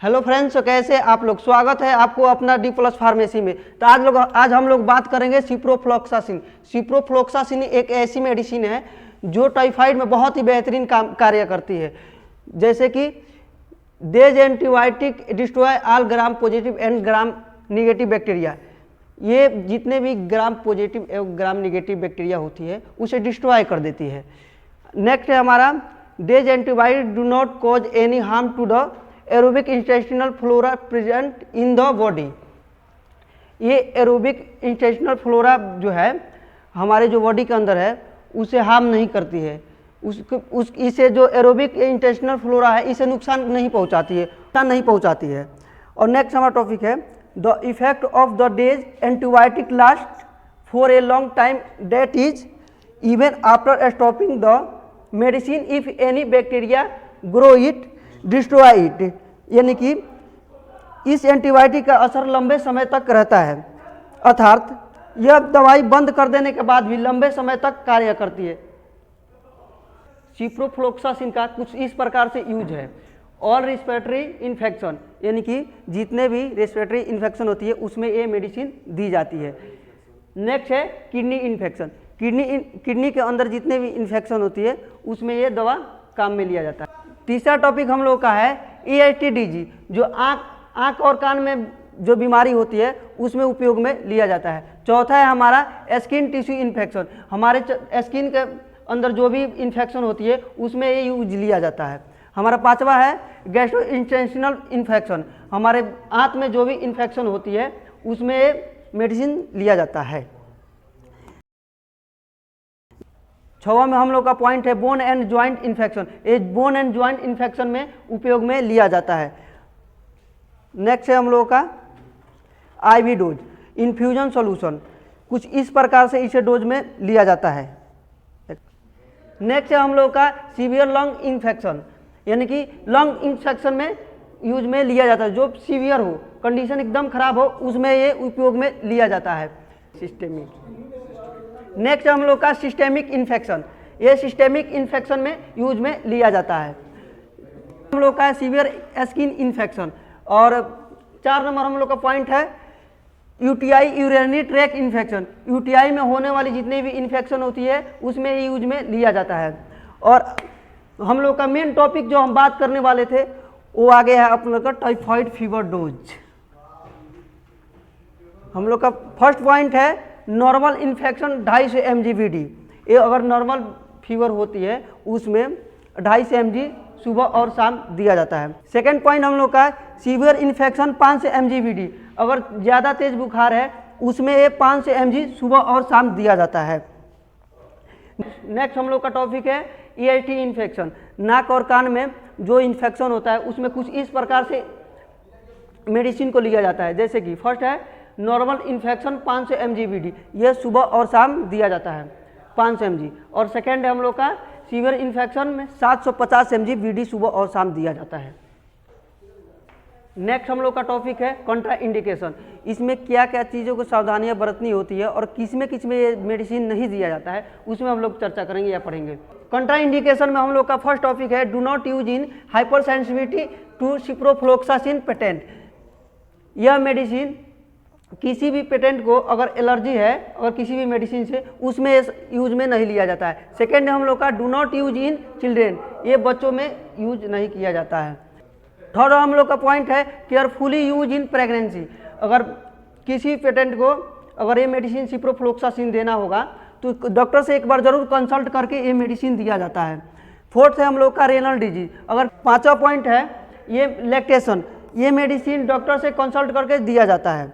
Hello friends, तो कैसे आप लोग? स्वागत है आपको अपना D+ फार्मेसी में। तो आज हम लोग बात करेंगे सिप्रोफ्लॉक्सासिन। सिप्रोफ्लॉक्सासिन एक ऐसी मेडिसिन है जो टाइफाइड में बहुत ही बेहतरीन कार्य करती है। जैसे कि देज antibiotic destroy all gram positive and gram negative bacteria. ये जितने भी ग्राम पॉजिटिव एवं ग्राम निगेटिव बैक्टीरिया होती है उसे डिस्ट्रॉय कर देती है। नेक्स्ट है हमारा these antibiotic do not cause any harm to the aerobic intestinal flora present in the body. ये एरोबिक इंटेस्टिनल फ्लोरा जो है हमारे जो बॉडी के अंदर है उसे हार्म नहीं करती है। इसे जो एरोबिक इंटेस्टिनल फ्लोरा है इसे नुकसान नहीं पहुंचाती है। और नेक्स्ट हमारा टॉपिक है the effect of the days antibiotic last for a long time that is even after stopping the medicine if any bacteria grow it destroy it. यानी कि इस एंटीबायोटिक का असर लंबे समय तक रहता है, अर्थात यह दवाई बंद कर देने के बाद भी लंबे समय तक कार्य करती है। सिप्रोफ्लॉक्सासिन का कुछ इस प्रकार से यूज है। ऑल रेस्पिरेटरी इन्फेक्शन, यानी कि जितने भी रेस्पिरेटरी इन्फेक्शन होती है उसमें ये मेडिसिन दी जाती है। नेक्स्ट है किडनी इन्फेक्शन। किडनी के अंदर जितने भी इन्फेक्शन होती है उसमें ये दवा काम में लिया जाता है। तीसरा टॉपिक हम लोग का है EITDG, जो आँख और कान में जो बीमारी होती है उसमें उपयोग में लिया जाता है। चौथा है हमारा स्किन टिश्यू इन्फेक्शन। हमारे स्किन के अंदर जो भी इन्फेक्शन होती है उसमें ये यूज लिया जाता है। हमारा पांचवा है गैस्ट्रोइंटेस्टिनल इन्फेक्शन। हमारे आंत में जो भी इन्फेक्शन होती है उसमें ये मेडिसिन लिया जाता है। छवा में हम लोग का पॉइंट है बोन एंड ज्वाइंट इन्फेक्शन। ये बोन एंड ज्वाइंट इन्फेक्शन में उपयोग में लिया जाता है। नेक्स्ट है हम लोग का IV डोज इन्फ्यूजन सॉल्यूशन। कुछ इस प्रकार से इसे डोज में लिया जाता है। नेक्स्ट है हम लोग का सीवियर लंग इन्फेक्शन, यानी कि लंग इन्फेक्शन में यूज में लिया जाता है। जो सीवियर हो, कंडीशन एकदम खराब हो, उसमें ये उपयोग में लिया जाता है। सिस्टेमिक। नेक्स्ट हम लोग का सिस्टेमिक इन्फेक्शन। ये सिस्टेमिक इन्फेक्शन में यूज में लिया जाता है। हम लोग का सीवियर स्किन इन्फेक्शन। और 4 नंबर हम लोग का पॉइंट है UTI urinary tract infection. UTI में होने वाली जितनी भी इन्फेक्शन होती है उसमें यूज में लिया जाता है। और हम लोग का मेन टॉपिक जो हम बात करने वाले थे वो आगे है अपने का टाइफाइड फीवर डोज। हम लोग का फर्स्ट पॉइंट है नॉर्मल इन्फेक्शन 250 mg/d। ये अगर नॉर्मल फीवर होती है उसमें 250 mg सुबह और शाम दिया जाता है। सेकेंड पॉइंट हम लोग का सीवियर इन्फेक्शन 500 mg/d। अगर ज़्यादा तेज बुखार है उसमें ये 500 mg सुबह और शाम दिया जाता है। नेक्स्ट हम लोग का टॉपिक है EIT इन्फेक्शन। नाक और कान में जो इन्फेक्शन होता है उसमें कुछ इस प्रकार से मेडिसिन को लिया जाता है। जैसे कि फर्स्ट है नॉर्मल इन्फेक्शन 500 mg/d। यह सुबह और शाम दिया जाता है 500 mg। और सेकेंड है हम लोग का सीवियर इन्फेक्शन में 750 mg/d सुबह और शाम दिया जाता है। नेक्स्ट हम लोग का टॉपिक है कंट्रा इंडिकेशन। इसमें क्या क्या चीज़ों को सावधानियां बरतनी होती है और किस में ये मेडिसिन नहीं दिया जाता है उसमें हम लोग चर्चा करेंगे या पढ़ेंगे। कंट्रा इंडिकेशन में हम लोग का फर्स्ट टॉपिक है do not use in hypersensitivity to ciprofloxacin patient. यह मेडिसिन किसी भी पेटेंट को अगर एलर्जी है और किसी भी मेडिसिन से उसमें यूज में नहीं लिया जाता है। सेकेंड हम लोग का do not use in children. ये बच्चों में यूज नहीं किया जाता है। थर्ड हम लोग का पॉइंट है केयरफुली यूज इन प्रेगनेंसी। अगर किसी पेटेंट को अगर ये मेडिसिन सिप्रोफ्लॉक्सासिन देना होगा तो डॉक्टर से एक बार जरूर कंसल्ट करके ये मेडिसिन दिया जाता है। फोर्थ है हम लोग का रेनल डिजीज। अगर पांचवा पॉइंट है ये लैक्टेशन। ये मेडिसिन डॉक्टर से कंसल्ट करके दिया जाता है।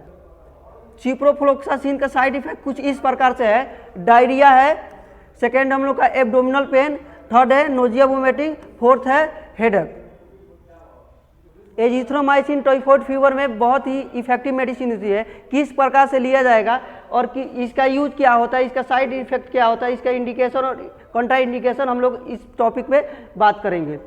सिप्रोफ्लॉक्सासिन का साइड इफेक्ट कुछ इस प्रकार से है, डायरिया है, सेकेंड हम लोग का एब्डोमिनल पेन, थर्ड है नोजिया वोमिटिंग, फोर्थ है हेडेक। एजिथ्रोमाइसिन टाइफाइड फीवर में बहुत ही इफेक्टिव मेडिसिन होती है। किस प्रकार से लिया जाएगा और कि इसका यूज क्या होता है, इसका साइड इफेक्ट क्या होता है, इसका इंडिकेशन और कंट्रा इंडिकेशन हम लोग इस टॉपिक में बात करेंगे।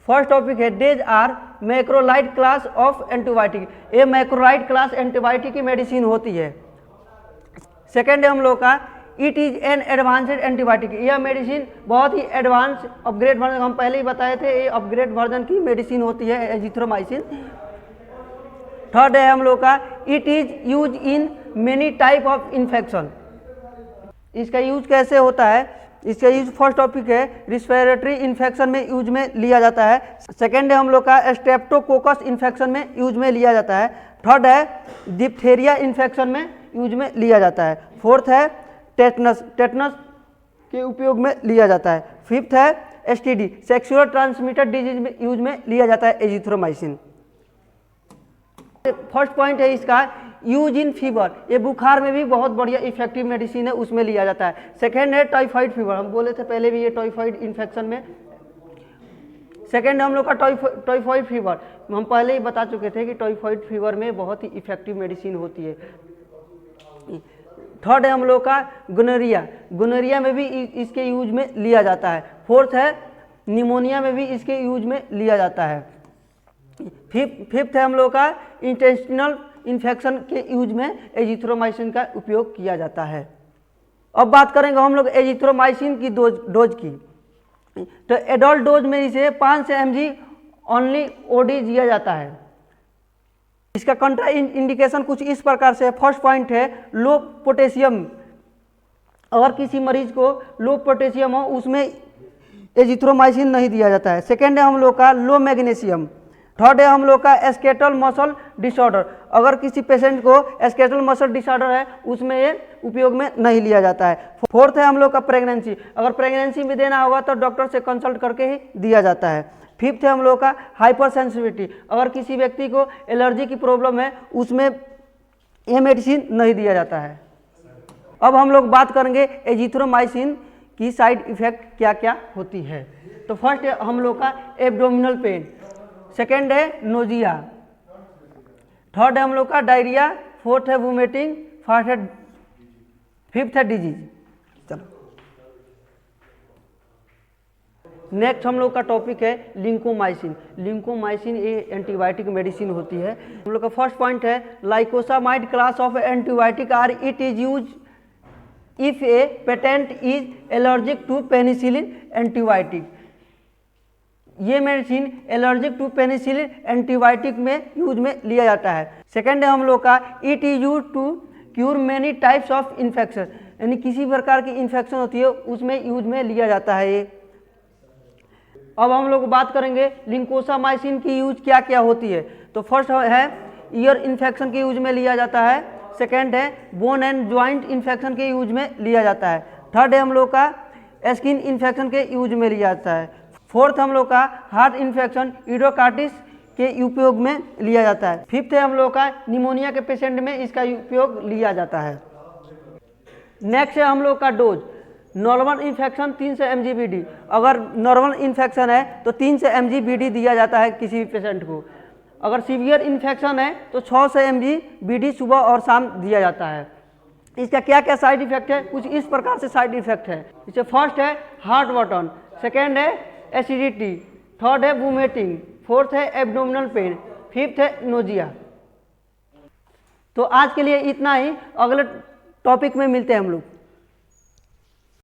फर्स्ट टॉपिक है these are macrolide class of antibiotic. ये मैक्रोलाइड क्लास एंटीबायोटिक की मेडिसिन होती है। सेकेंड है हम लोग का it is an advanced antibiotic, यह मेडिसिन बहुत ही एडवांस अपग्रेड वर्जन, हम पहले ही बताए थे ये अपग्रेड वर्जन की मेडिसिन होती है एजिथ्रोमाइसिन। थर्ड है हम लोग का it is use in many type of infection, इसका यूज कैसे होता है, इसका यूज फर्स्ट टॉपिक है रिस्पिरेटरी इन्फेक्शन में यूज में लिया जाता है। सेकेंड है हम लोग का स्ट्रेप्टोकोकस इन्फेक्शन में यूज में लिया जाता है। थर्ड है डिप्थेरिया इन्फेक्शन में यूज में लिया जाता है। फोर्थ है टेटनस के उपयोग में लिया जाता है। फिफ्थ है एसटीडी सेक्सुअल ट्रांसमिटेड डिजीज में यूज में लिया जाता है एजिथ्रोमाइसिन। फर्स्ट पॉइंट है इसका यूज इन फीवर, ये बुखार में भी बहुत बढ़िया इफेक्टिव मेडिसिन है, उसमें लिया जाता है। सेकेंड है टाइफाइड फीवर, हम बोले थे पहले भी ये टाइफाइड इन्फेक्शन में। सेकेंड हम लोग का टाइफाइड फीवर, हम पहले ही बता चुके थे कि टाइफाइड फीवर में बहुत ही इफेक्टिव मेडिसिन होती है। थर्ड है हम लोग का गोनोरिया में भी इसके यूज में लिया जाता है। फोर्थ है निमोनिया में भी इसके यूज में लिया जाता है। फिफ्थ है हम लोग का इंटेस्टिनल इन्फेक्शन के यूज में एजिथ्रोमाइसिन का उपयोग किया जाता है। अब बात करेंगे हम लोग एजिथ्रोमाइसिन की डोज की। तो एडल्ट डोज में इसे 5 mg ओनली ओडी दिया जाता है। इसका कंट्रा इंडिकेशन कुछ इस प्रकार से, फर्स्ट पॉइंट है लो पोटेशियम, अगर किसी मरीज को लो पोटेशियम हो उसमें एजिथ्रोमाइसिन नहीं दिया जाता है। सेकेंड है हम लोग का लो मैग्नीशियम। थर्ड है हम लोग का स्केटल मसल डिसऑर्डर, अगर किसी पेशेंट को स्केटल मसल डिसऑर्डर है उसमें ये उपयोग में नहीं लिया जाता है। फोर्थ है हम लोग का प्रेगनेंसी, अगर प्रेगनेंसी में देना होगा तो डॉक्टर से कंसल्ट करके ही दिया जाता है। फिफ्थ है हम लोग का हाइपर सेंसिटिविटी, अगर किसी व्यक्ति को एलर्जी की प्रॉब्लम है उसमें ये मेडिसिन नहीं दिया जाता है। अब हम लोग बात करेंगे एजिथ्रोमाइसिन की साइड इफेक्ट क्या क्या होती है। तो फर्स्ट है हम लोग का एब्डोमिनल पेन, सेकेंड है नोजिया, थर्ड है हम लोग का डायरिया, फोर्थ है वोमिटिंग, फिफ्थ है डिजीज। चलो नेक्स्ट हम लोग का टॉपिक है लिंकोमाइसिन। लिंकोमाइसिन ये एंटीबायोटिक मेडिसिन होती है। हम लोग का फर्स्ट पॉइंट है lincosamide class of antibiotic are it is use if a patient is allergic to penicillin antibiotic, ये medicine allergic to penicillin antibiotic में यूज में लिया जाता है। सेकेंड है हम लोग का it is use to cure many types of infection, यानी किसी प्रकार की इन्फेक्शन होती है उसमें यूज में लिया जाता है ये। अब हम लोग बात करेंगे लिंकोसामाइसिन की यूज क्या क्या होती है। तो फर्स्ट है ईयर इन्फेक्शन के यूज में लिया जाता है। सेकेंड है बोन एंड ज्वाइंट इन्फेक्शन के यूज में लिया जाता है। थर्ड है हम लोग का स्किन इन्फेक्शन के यूज में लिया जाता है। फोर्थ हम लोग का हार्ट इन्फेक्शन इडोकार्डिस के उपयोग में लिया जाता है। फिफ्थ है हम लोग का निमोनिया के पेशेंट में इसका उपयोग लिया जाता है। नेक्स्ट है हम लोग का dose, normal infection 300 mg BD, अगर नॉर्मल इन्फेक्शन है तो 300 mg BD दिया जाता है किसी भी पेशेंट को। अगर सीवियर इन्फेक्शन है तो 600 mg BD सुबह और शाम दिया जाता है। इसका क्या क्या साइड इफेक्ट है, कुछ इस प्रकार से साइड इफेक्ट है। इससे फर्स्ट है हार्ट बर्न, सेकेंड है एसिडिटी, थर्ड है वोमिटिंग, फोर्थ है एब्डोमिनल पेन, फिफ्थ है नोजिया। तो आज के लिए इतना ही, अगले टॉपिक में मिलते हैं हम लोग।